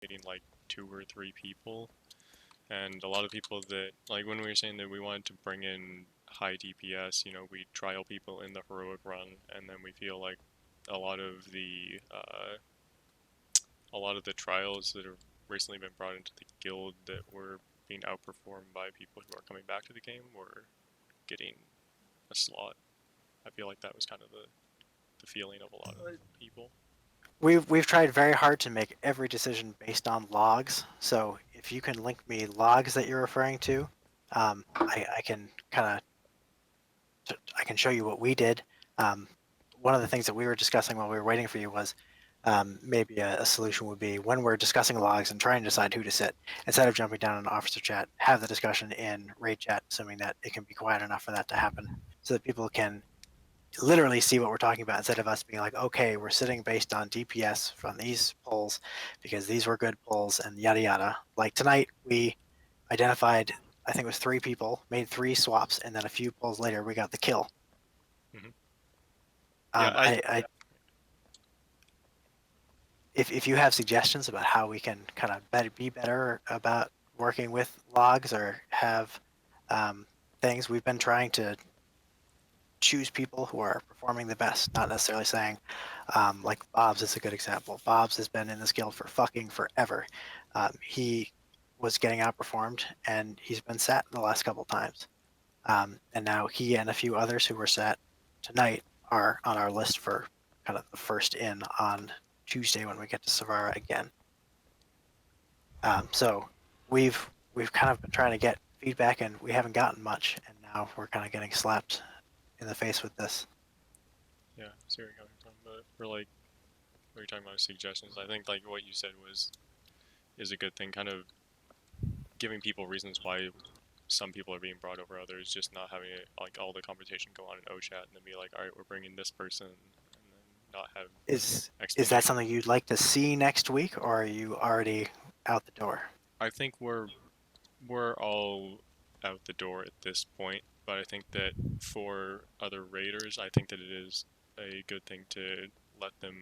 meeting like 2 or 3 people, and a lot of people that like when we were saying that we wanted to bring in high DPS, we trial people in the heroic run, and then we feel like a lot of the uh, a lot of the trials that have recently been brought into the guild that were being outperformed by people who are coming back to the game were getting a slot. I feel like that was kind of the feeling of a lot of people. We've tried very hard to make every decision based on logs. So if you can link me logs that you're referring to, I can I can show you what we did. One of the things that we were discussing while we were waiting for you was maybe a solution would be when we're discussing logs and trying to decide who to sit, instead of jumping down in officer chat, have the discussion in raid chat, assuming that it can be quiet enough for that to happen, so that people can literally see what we're talking about instead of us being like, okay, we're sitting based on DPS from these polls because these were good polls and yada yada. Like tonight, we identified, I think it was 3 people, made 3 swaps, and then a few polls later, we got the kill. Mhm. I if you have suggestions about how we can kind of be better about working with logs or have things, we've been trying to choose people who are performing the best, not necessarily saying, like Bob's is a good example. Bob's has been in this guild for fucking forever. He was getting outperformed, and he's been sat the last couple times. And now he and a few others who were sat tonight are on our list for kind of the first in on Tuesday when we get to Savara again. So we've kind of been trying to get feedback, and we haven't gotten much, and now we're kind of getting slapped in the face with this. Yeah, I see where you're coming from, but for like what you're talking about suggestions, I think like what you said is a good thing, kind of giving people reasons why some people are being brought over others, just not having it like all the conversation go on in OChat and then be like, all right, we're bringing this person, and then not have Is that explanation. something you'd like to see next week, or are you already out the door? I think we're all out the door at this point, but I think that for other raiders, I think that it is a good thing to let them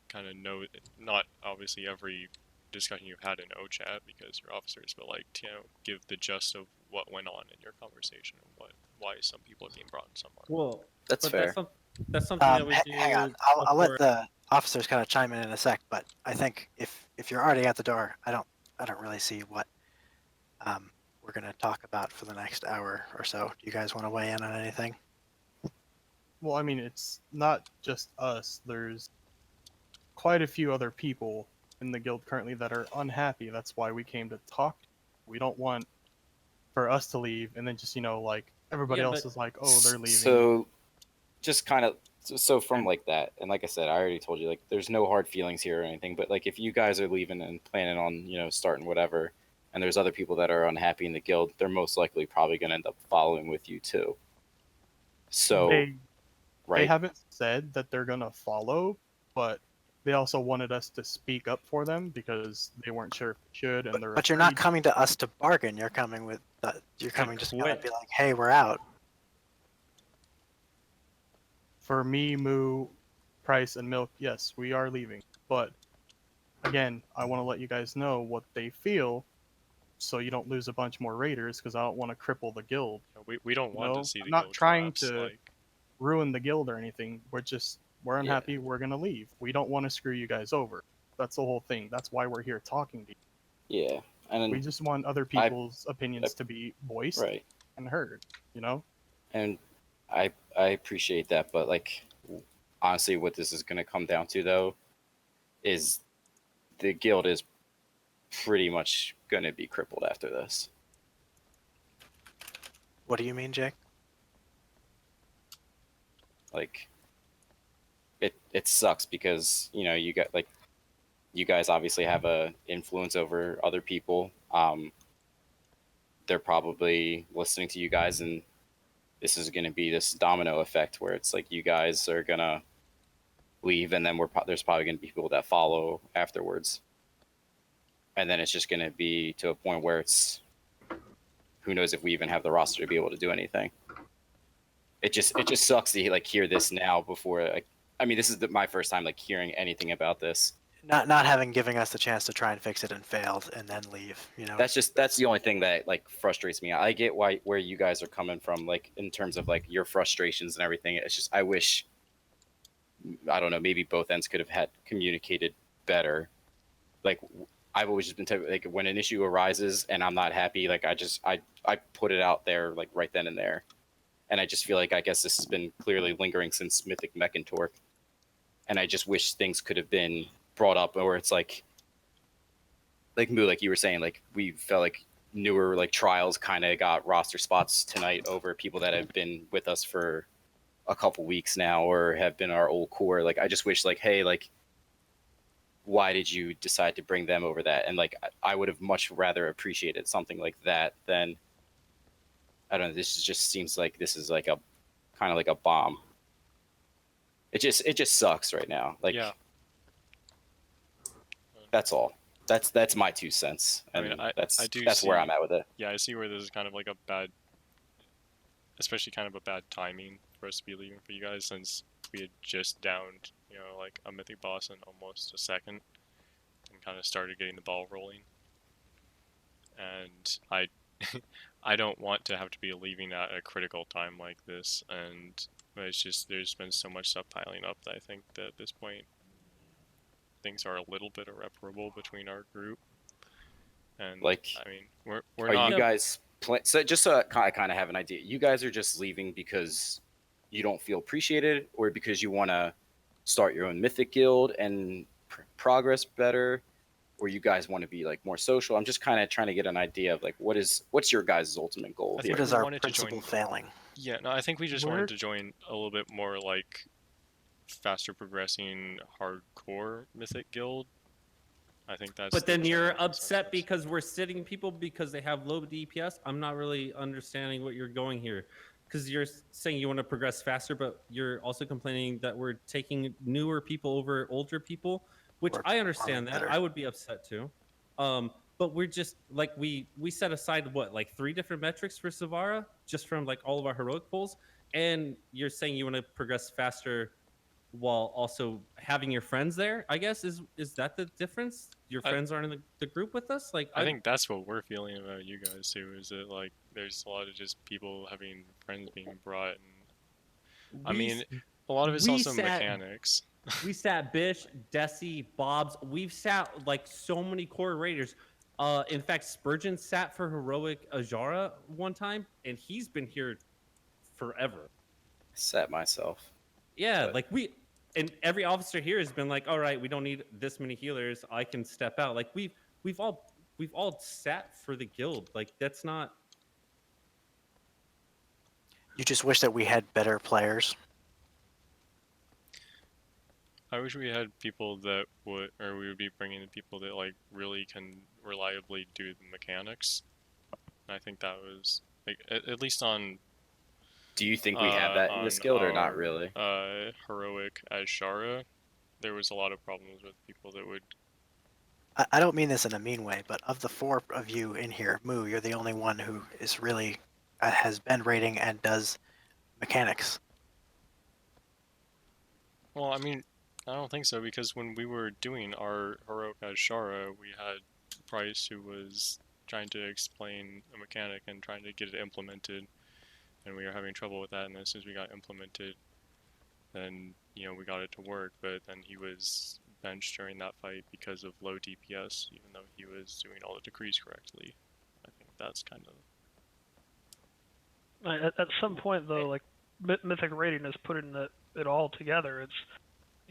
kind of know, not obviously every discussion you've had in OChat because you're officers, but like give the gist of what went on in your conversation and why some people are being brought in somewhere. Well, That's but fair. that's something that we Hang on, do I'll let before. the officers kind of chime in a sec, but I think if you're already at the door, I don't really see what we're going to talk about for the next hour or so. Do you guys want to weigh in on anything? Well, I mean, it's not just us. There's quite a few other people in the guild currently that are unhappy. That's why we came to talk. We don't want for us to leave and then just, like everybody Yeah, else but is like, oh, they're leaving. So, just kind of so from like that, and like I said, I already told you, like, there's no hard feelings here or anything. But like, if you guys are leaving and planning on, starting whatever, and there's other people that are unhappy in the guild, they're most likely probably going to end up following with you too. So, They right? haven't said that they're gonna follow, but they also wanted us to speak up for them because they weren't sure if they should, and they're But you're not afraid. coming to us to bargain. You're coming with you're to coming just kind of quit. be like, hey, we're out. For me, Moo, Price, and Milk, yes, we are leaving. But again, I want to let you guys know what they feel, so you don't lose a bunch more raiders. Because I don't want to cripple the guild. We don't want to see I'm the not guild trying collapse. to Like, ruin the guild or anything. We're Yeah. unhappy. We're gonna leave. We don't want to screw you guys over. That's the whole thing. That's why we're here talking to you. Yeah, and We just want other I- people's opinions to be voiced right, and heard. and I appreciate that, but like, honestly, what this is going to come down to though is the guild is pretty much going to be crippled after this. What do you mean, Jake? Like, it sucks because you got like, you guys obviously have a influence over other people. They're probably listening to you guys, and this is going to be this domino effect where it's like you guys are gonna leave, and then there's probably going to be people that follow afterwards, and then it's just going to be to a point where it's, who knows if we even have the roster to be able to do anything. It just sucks to like hear this now before. Like, I mean, this is my first time like hearing anything about this. not having giving us the chance to try and fix it and failed and then leave. That's the only thing that like frustrates me. I get where you guys are coming from, like in terms of like your frustrations and everything. It's just I wish, I don't know, maybe both ends could have had communicated better. Like I've always just been like when an issue arises and I'm not happy, like I put it out there like right then and there. And I just feel like I guess this has been clearly lingering since Mythic Mechantork. And I just wish things could have been brought up, or it's like Moo, like you were saying, like we felt like newer like trials kind of got roster spots tonight over people that have been with us for a couple weeks now or have been our old core. Like I just wish like, hey, like why did you decide to bring them over that? And like I would have much rather appreciated something like that than, I don't know, just seems like this is like a kind of like a bomb. It just sucks right now. Like Yeah. that's all. That's my 2 cents. I mean, I that's do that's where see- I'm at with it. Yeah, I see where this is kind of like a bad, especially kind of a bad timing for us to be leaving for you guys, since we had just downed, like a mythic boss in almost a second, and kind of started getting the ball rolling. And I don't want to have to be leaving at a critical time like this, but it's just there's been so much stuff piling up that I think that at this point things are a little bit irreparable between our group. And Like, I mean, we're Are not. you guys so just so I kind of have an idea? You guys are just leaving because you don't feel appreciated, or because you want to start your own mythic guild and progress better, or you guys want to be like more social? I'm just kind of trying to get an idea of like what's your guys' ultimate goal I here? think What is we our wanted to principal join- failing? Yeah, no, I think we just Where- wanted to join a little bit more like faster progressing hardcore mythic guild. I think that's. But the then you're general upset consensus. because we're sitting people because they have low DPS. I'm not really understanding what you're going here, because you're saying you want to progress faster, but you're also complaining that we're taking newer people over older people, which Or I understand performing that. better. I would be upset too. But we're just like we set aside what, like 3 different metrics for Savara just from like all of our heroic pulls, and you're saying you want to progress faster while also having your friends there. I guess is that the difference? Your friends aren't in the group with us. Like I think that's what we're feeling about you guys too. Is that like there's a lot of just people having friends being brought, and I we mean, a lot of it's we also sat- mechanics. We sat Bish, Desi, Bob's. We've sat like so many core raiders. In fact, Spurgeon sat for heroic Ajara one time, and he's been here forever. Set myself. Yeah, But- like and every officer here has been like, all right, we don't need this many healers. I can step out. Like we've all sat for the guild. Like that's not. You just wish that we had better players. I wish we had people that would, or we would be bringing in people that like really can reliably do the mechanics. And I think that was like at least on Do you think we have that in this on guild or not our, really? heroic as Shara, there was a lot of problems with people that would. I don't mean this in a mean way, but of the 4 of you in here, Moo, you're the only one who is really has been raiding and does mechanics. Well, I mean, I don't think so, because when we were doing our heroic as Shara, we had Price who was trying to explain a mechanic and trying to get it implemented, and we were having trouble with that. And as soon as we got implemented, then we got it to work. But then he was benched during that fight because of low DPS, even though he was doing all the decrees correctly. I think that's kind of. At some point, though, like Mythic Rating is putting it all together. It's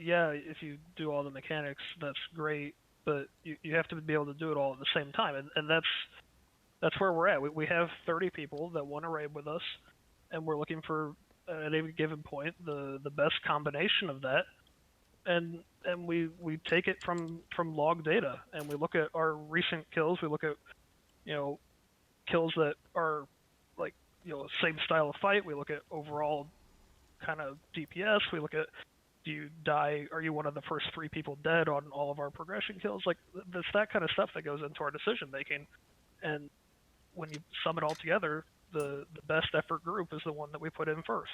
if you do all the mechanics, that's great, but you have to be able to do it all at the same time, and that's where we're at. We have 30 people that want to raid with us, and we're looking for at any given point the best combination of that, and we take it from log data, and we look at our recent kills. We look at kills that are like same style of fight. We look at overall kind of DPS. We look at, do you die? Are you one of the first 3 people dead on all of our progression kills? Like it's that kind of stuff that goes into our decision making, and when you sum it all together, the best effort group is the one that we put in first.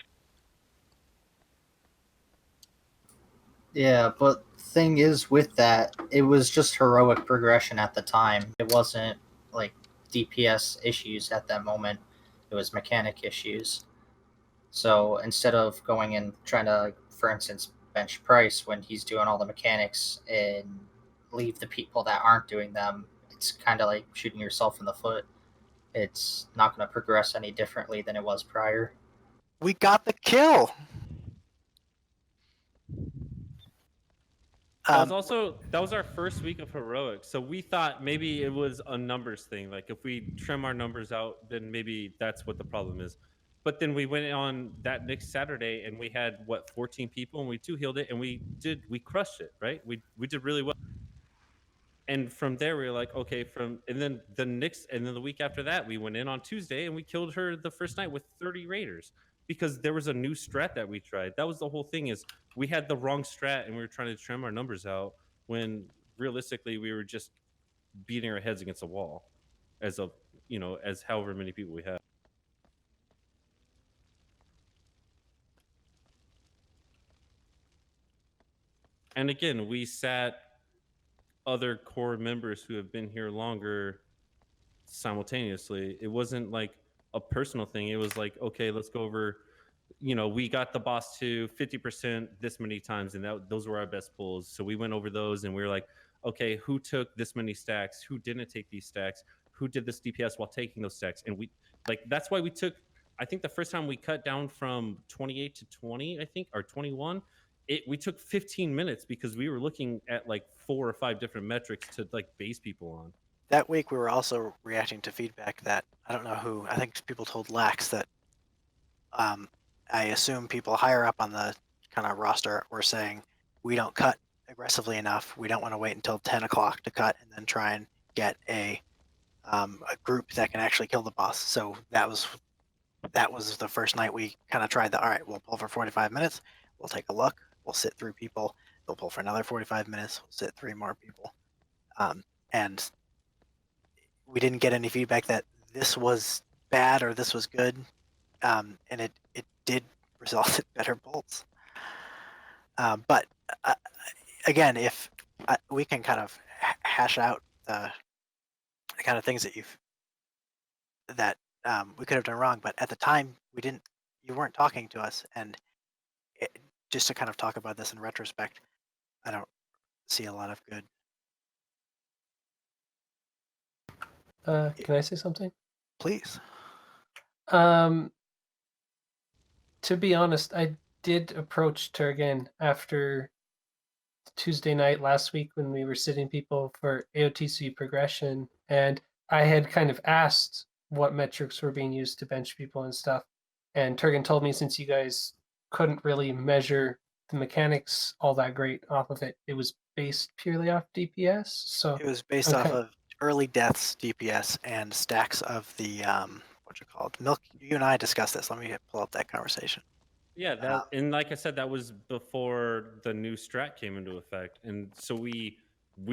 Yeah, but thing is with that, it was just heroic progression at the time. It wasn't like DPS issues at that moment. It was mechanic issues. So instead of going and trying to, for instance, bench Price when he's doing all the mechanics and leave the people that aren't doing them, it's kind of like shooting yourself in the foot. It's not going to progress any differently than it was prior. We got the kill. That was our first week of heroic, so we thought maybe it was a numbers thing. Like if we trim our numbers out, then maybe that's what the problem is. But then we went on that next Saturday and we had 14 people and we two healed it and we crushed it, right? We did really well. And from there we were like, okay, and then the week after that we went in on Tuesday and we killed her the first night with 30 raiders because there was a new strat that we tried. That was the whole thing, is we had the wrong strat and we were trying to trim our numbers out when realistically we were just beating our heads against a wall as however many people we had. And again, we sat other core members who have been here longer simultaneously. It wasn't like a personal thing. It was like, okay, let's go over, we got the boss to 50% this many times, and those were our best pulls. So we went over those and we were like, okay, who took this many stacks? Who didn't take these stacks? Who did this DPS while taking those stacks? And that's why we took, I think the first time we cut down from 28 to 20, I think, or 21, we took 15 minutes because we were looking at like 4 or 5 different metrics to like base people on. That week we were also reacting to feedback that I don't know who. I think people told Lax that I assume people higher up on the kind of roster were saying we don't cut aggressively enough. We don't want to wait until 10 o'clock to cut and then try and get a group that can actually kill the boss. So that was the first night we kind of tried all right, we'll pull for 45 minutes. We'll take a look. We'll sit 3 people. They'll pull for another 45 minutes. We'll sit 3 more people. And we didn't get any feedback that this was bad or this was good. And it did result in better pulls. But again, if we can kind of hash out the kind of things that we could have done wrong, but at the time you weren't talking to us, and just to kind of talk about this in retrospect, I don't see a lot of good. Can I say something? Please. To be honest, I did approach Turgan after Tuesday night last week when we were sitting people for AOTC progression, and I had kind of asked what metrics were being used to bench people and stuff. And Turgan told me since you guys couldn't really measure the mechanics all that great off of it, it was based purely off DPS. So it was based off of early deaths, DPS, and stacks of the milk. You and I discussed this. Let me pull up that conversation. Yeah, and like I said, that was before the new strat came into effect, and so we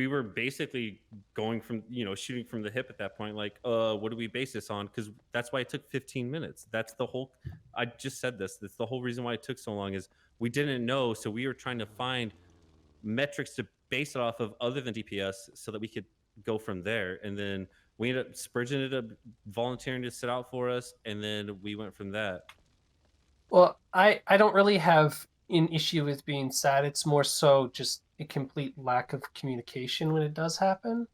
were basically going from shooting from the hip at that point. Like, what do we base this on? Because that's why it took 15 minutes. That's the whole. I just said this. That's the whole reason why it took so long. Is we didn't know, so we were trying to find metrics to base it off of other than DPS, so that we could go from there. And then we ended up Spurgeon ended up volunteering to sit out for us, and then we went from that. Well, I don't really have an issue with being sad. It's more so just a complete lack of communication when it does happen.